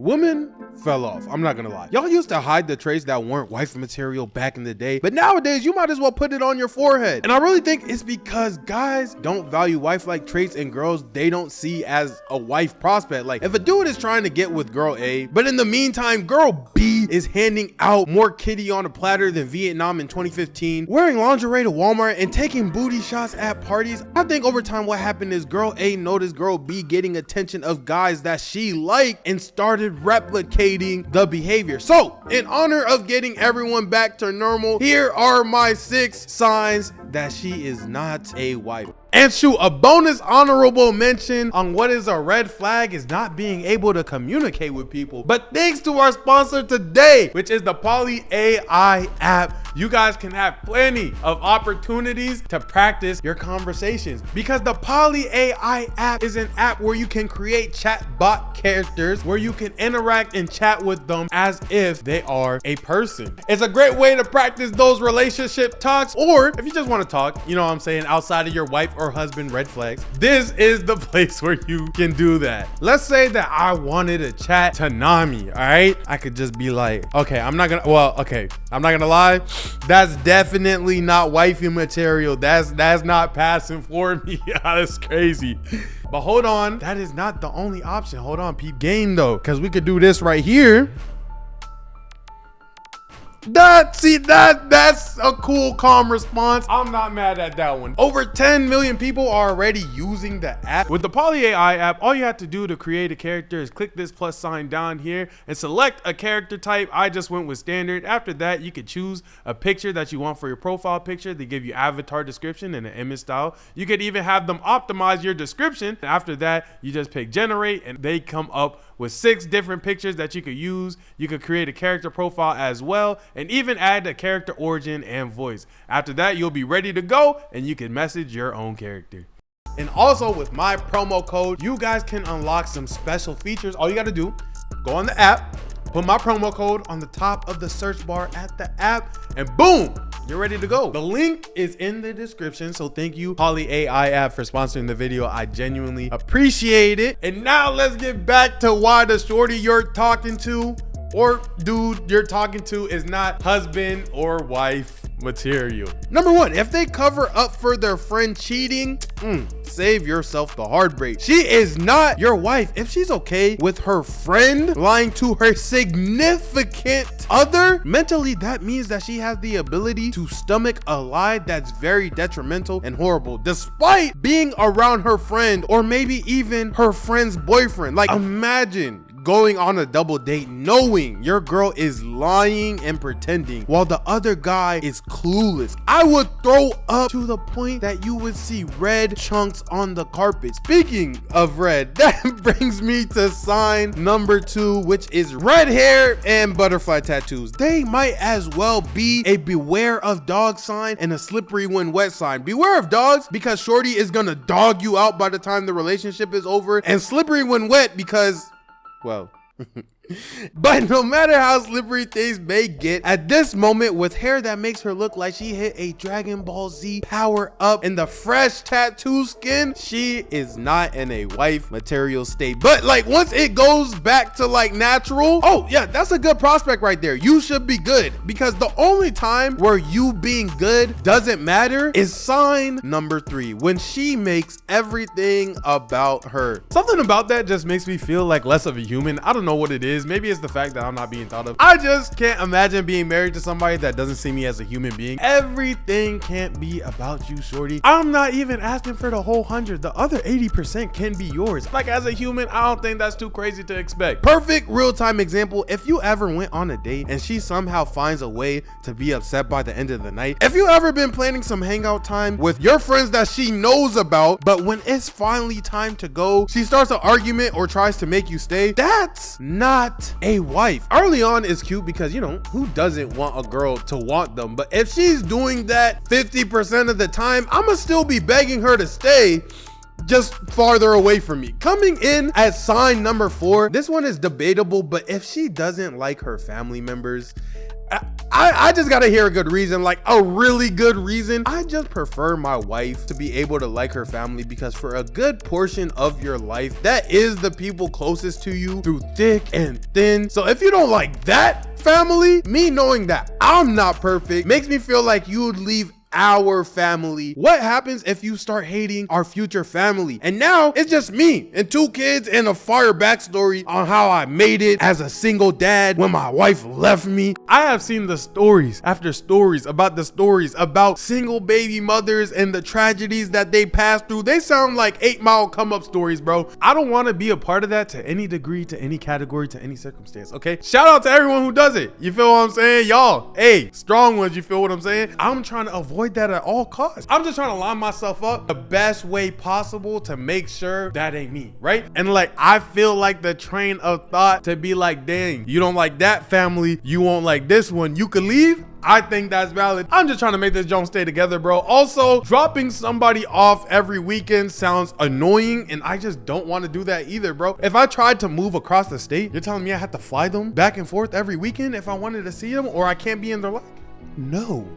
women fell off. I'm not gonna lie. Y'all used to hide the traits that weren't wife material back in the day, but nowadays you might as well put it on your forehead. And I really think it's because guys don't value wife-like traits and girls they don't see as a wife prospect. Like if a dude is trying to get with girl A, but in the meantime, girl B is handing out more kitty on a platter than Vietnam in 2015, wearing lingerie to Walmart and taking booty shots at parties, I think over time what happened is girl A noticed girl B getting attention of guys that she liked and started replicating the behavior. So in honor of getting everyone back to normal, here are my 6 signs that she is not a wife. And shoot, a bonus honorable mention on what is a red flag is not being able to communicate with people. But thanks to our sponsor today, which is the Poly AI app, you guys can have plenty of opportunities to practice your conversations, because the Poly AI app is an app where you can create chatbot characters where you can interact and chat with them as if they are a person. It's a great way to practice those relationship talks, or if you just want to talk, you know what I'm saying, outside of your wife or husband red flags, this is the place where you can do that. Let's say that I wanted to chat to Nami, all right? I could just be like, okay, I'm not gonna lie, that's definitely not wifey material. That's not passing for me. That's crazy. But hold on, that is not the only option. Hold on, peep game though, because we could do this right here. That's a cool, calm response. I'm not mad at that one. Over 10 million people are already using the app. With the Poly AI app, all you have to do to create a character is click this plus sign down here and select a character type. I just went with standard. After that, you could choose a picture that you want for your profile picture. They give you avatar description and an image style. You could even have them optimize your description. After that, you just pick generate and they come up with 6 different pictures that you could use. You could create a character profile as well, and even add a character origin and voice. After that, you'll be ready to go and you can message your own character. And also with my promo code, you guys can unlock some special features. All you got to do, go on the app, put my promo code on the top of the search bar at the app, and boom, you're ready to go. The link is in the description. So thank you, Poly AI app, for sponsoring the video. I genuinely appreciate it. And now let's get back to why the shorty you're talking to or dude you're talking to is not husband or wife material. Number 1, if they cover up for their friend cheating, save yourself the heartbreak. She is not your wife if she's okay with her friend lying to her significant other. Mentally, that means that she has the ability to stomach a lie that's very detrimental and horrible, despite being around her friend or maybe even her friend's boyfriend. Like, imagine going on a double date knowing your girl is lying and pretending while the other guy is clueless. I would throw up to the point that you would see red chunks on the carpet. Speaking of red, that brings me to sign number 2, which is red hair and butterfly tattoos. They might as well be a beware of dog sign and a slippery when wet sign. Beware of dogs because shorty is gonna dog you out by the time the relationship is over, and slippery when wet because, well, but no matter how slippery things may get, at this moment with hair that makes her look like she hit a Dragon Ball Z power up in the fresh tattoo skin, she is not in a wife material state. But like once it goes back to like natural, oh yeah, that's a good prospect right there. You should be good, because the only time where you being good doesn't matter is sign number 3, when she makes everything about her. Something about that just makes me feel like less of a human. I don't know what it is. Maybe it's the fact that I'm not being thought of. I just can't imagine being married to somebody that doesn't see me as a human being. Everything can't be about you, shorty. I'm not even asking for the whole 100. The other 80% can be yours. Like, as a human, I don't think that's too crazy to expect. Perfect real-time example. If you ever went on a date and she somehow finds a way to be upset by the end of the night, if you ever been planning some hangout time with your friends that she knows about, but when it's finally time to go, she starts an argument or tries to make you stay, that's not a wife. Early on is cute because, you know, who doesn't want a girl to want them? But if she's doing that 50% of the time, I'ma still be begging her to stay, just farther away from me. Coming in at sign number 4, this one is debatable, but if she doesn't like her family members, I just gotta hear a good reason, like a really good reason. I just prefer my wife to be able to like her family, because for a good portion of your life, that is the people closest to you through thick and thin. So if you don't like that family, me knowing that I'm not perfect makes me feel like you would leave our family. What happens if you start hating our future family? And now it's just me and 2 kids and a fire backstory on how I made it as a single dad when my wife left me. I have seen the stories after stories about single baby mothers and the tragedies that they pass through. They sound like 8 Mile come up stories, bro. I don't want to be a part of that to any degree, to any category, to any circumstance, okay? Shout out to everyone who does it. You feel what I'm saying? Y'all, hey, strong ones, you feel what I'm saying? I'm trying to avoid that at all costs. I'm just trying to line myself up the best way possible to make sure that ain't me, right? And like, I feel like the train of thought to be like, dang, you don't like that family, you won't like this one, you could leave. I think that's valid. I'm just trying to make this joint stay together, bro. Also, dropping somebody off every weekend sounds annoying, and I just don't want to do that either, bro. If I tried to move across the state, you're telling me I have to fly them back and forth every weekend if I wanted to see them, or I can't be in their life? No,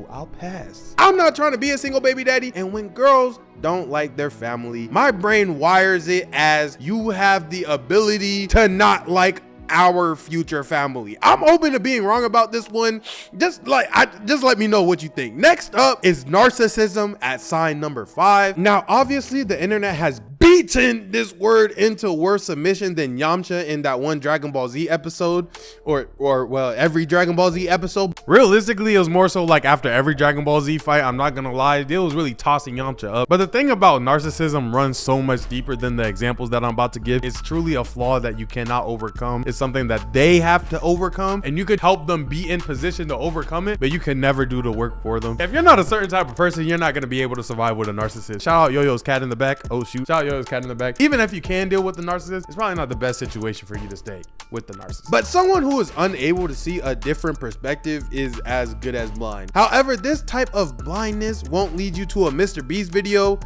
I'll pass. I'm not trying to be a single baby daddy. And when girls don't like their family, my brain wires it as you have the ability to not like our future family. I'm open to being wrong about this one. Just let me know what you think. Next up is narcissism at sign number 5. Now, obviously the internet has beaten this word into worse submission than Yamcha in that one Dragon Ball Z episode, or well, every Dragon Ball Z episode. Realistically, it was more so like after every Dragon Ball Z fight, I'm not gonna lie, it was really tossing Yamcha up. But the thing about narcissism runs so much deeper than the examples that I'm about to give. It's truly a flaw that you cannot overcome. It's something that they have to overcome, and you could help them be in position to overcome it, but you can never do the work for them. If you're not a certain type of person, you're not gonna be able to survive with a narcissist. Shout out Yo-Yo's cat in the back. Oh shoot. Shout out Yo-Yo's cat in the back. Even if you can deal with the narcissist, it's probably not the best situation for you to stay with the narcissist. But someone who is unable to see a different perspective is as good as blind. However, this type of blindness won't lead you to a Mr. Beast video.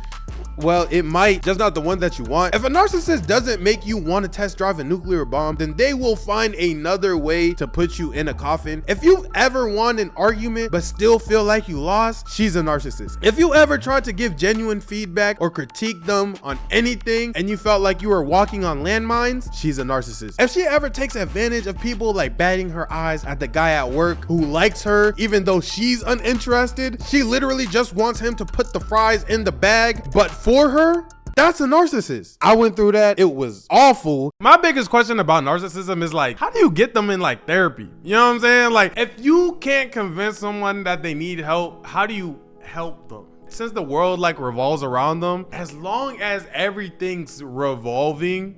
Well, it might, just not the one that you want. If a narcissist doesn't make you want to test drive a nuclear bomb, then they will find another way to put you in a coffin. If you've ever won an argument but still feel like you lost, she's a narcissist. If you ever tried to give genuine feedback or critique them on anything and you felt like you were walking on landmines, she's a narcissist. If she ever takes advantage of people, like batting her eyes at the guy at work who likes her even though she's uninterested, she literally just wants him to put the fries in the bag, but for her, that's a narcissist. I went through that. It was awful. My biggest question about narcissism is like, how do you get them in like therapy? You know what I'm saying? Like, if you can't convince someone that they need help, how do you help them? Since the world like revolves around them, as long as everything's revolving,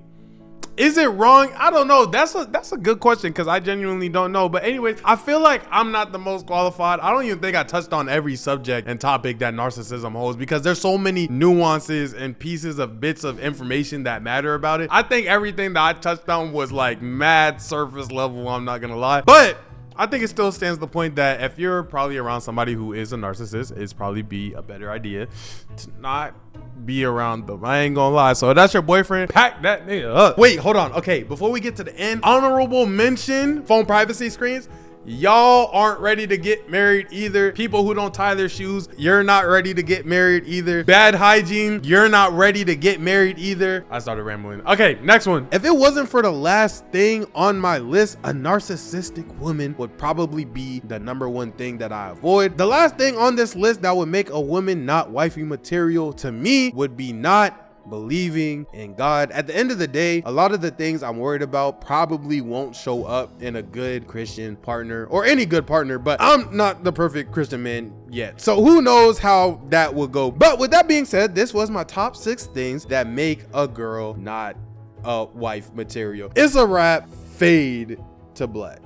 is it wrong? I don't know. That's a good question, because I genuinely don't know. But anyways, I feel like I'm not the most qualified. I don't even think I touched on every subject and topic that narcissism holds, because there's so many nuances and pieces of bits of information that matter about it. I think everything that I touched on was like mad surface level, I'm not gonna lie. But I think it still stands the point that if you're probably around somebody who is a narcissist, it's probably be a better idea to not be around them. I ain't gonna lie. So if that's your boyfriend, pack that nigga up. Wait, hold on. Okay, before we get to the end, honorable mention, phone privacy screens. Y'all aren't ready to get married either. People who don't tie their shoes, you're not ready to get married either. Bad hygiene, you're not ready to get married either. I started rambling. Okay, next one. If it wasn't for the last thing on my list, a narcissistic woman would probably be the #1 thing that I avoid. The last thing on this list that would make a woman not wifey material to me would be not believing in God. At the end of the day, a lot of the things I'm worried about probably won't show up in a good Christian partner or any good partner, but I'm not the perfect Christian man yet. So who knows how that will go. But with that being said, this was my top 6 things that make a girl not a wife material. It's a wrap. Fade to black.